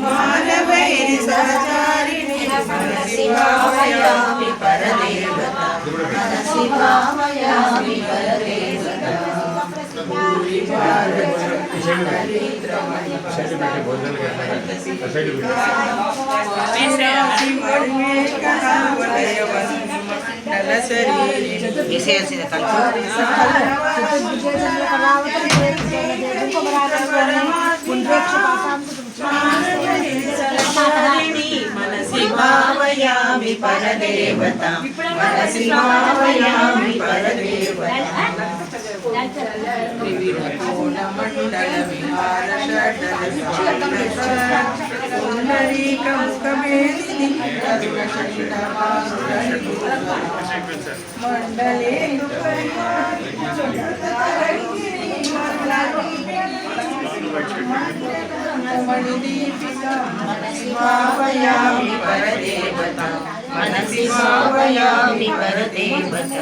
మానవైరి సహచారిణి శివావయామి పరదేవత శివావయామి పరదేవత మన శివావయామి పరదేవత మన శివావయామి పరదేవత త్రివిధకోణమండల విహార పుండరీకముఖమేదిని మండలేను శివావయామి పరదేవత మన శివావయామి పరదేవత